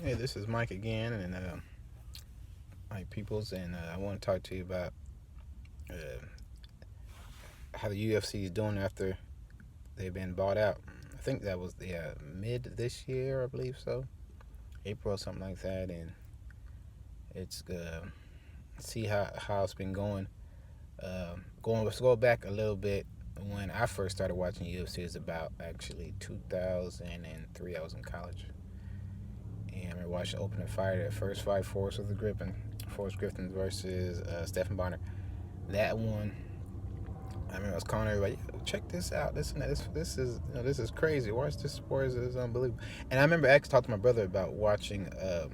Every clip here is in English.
Hey, this is Mike again, and Mike Peoples, and I want to talk to you about uh, how the UFC is doing after they've been bought out. I think that was the mid this year, I believe so, April or something like that, and it's see how it's been going. Let's go back a little bit. When I first started watching UFC, it was about actually 2003. I was in college, and I watched the opening fight, the first fight, Forrest Griffin versus Stephen Bonner. That one, I remember I was calling everybody, check this out, this and that. This is crazy. Watch this sport, is unbelievable. And I remember actually talking to my brother about watching a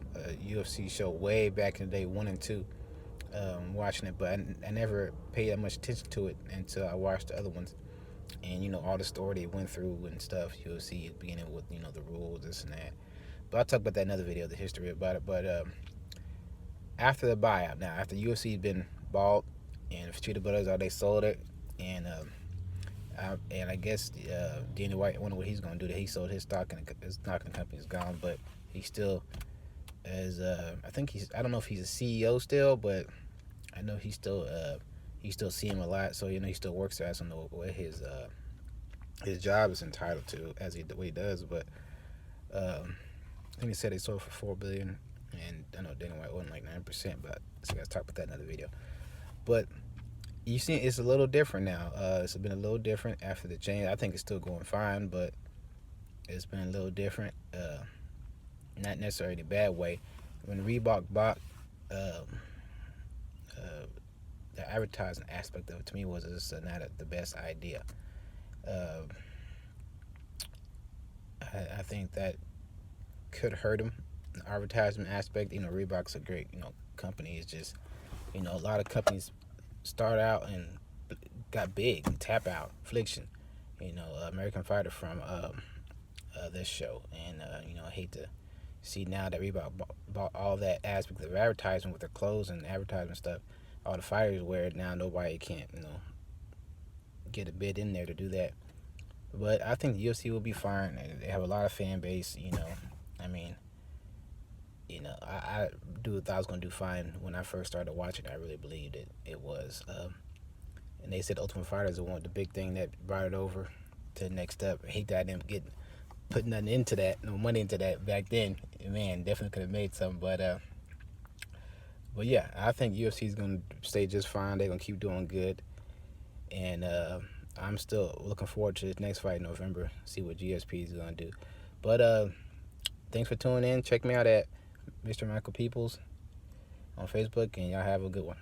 UFC show way back in the day, 1 and 2, watching it, but I never paid that much attention to it until I watched the other ones. And all the story they went through and stuff. UFC beginning with the rules, this and that. But I'll talk about that in another video, the history about it. But after the buyout, now after UFC had been bought and Cheetah Brothers, they sold it, and I guess Danny White, I wonder what he's going to do. That he sold his stock and his stock in the company is gone, but he still is. I think I don't know if he's a CEO still, but I know he still see him a lot. So he still works there. I don't know what his job is entitled to as what he does, but I think he said they sold for $4 billion, and I know Danny White wasn't like 9%, but so let's talk about that in another video. But you see, it's a little different now. It's been a little different after the change. I think it's still going fine, but it's been a little different. Not necessarily in a bad way. When Reebok bought, the advertising aspect of it to me was just not the best idea. Uh, I think that could hurt him. The advertisement aspect, Reebok's a great company. It's just a lot of companies start out and got big and tap out. Affliction, American Fighter from this show, and I hate to see now that Reebok bought all that aspect of advertising with their clothes and advertisement stuff. All the fighters wear it now. Nobody can't get a bid in there to do that. But I think the UFC will be fine. They have a lot of fan base. I mean, I thought I was gonna do fine when I first started watching. I really believed it was. And they said Ultimate Fighter is the big thing that brought it over to the next step. I hate that I didn't put nothing into that, no money into that back then. Man, definitely could have made some, but yeah, I think UFC is gonna stay just fine. They're gonna keep doing good, and I'm still looking forward to this next fight in November. See what GSP is gonna do. But thanks for tuning in. Check me out at Mr. Michael Peoples on Facebook, and y'all have a good one.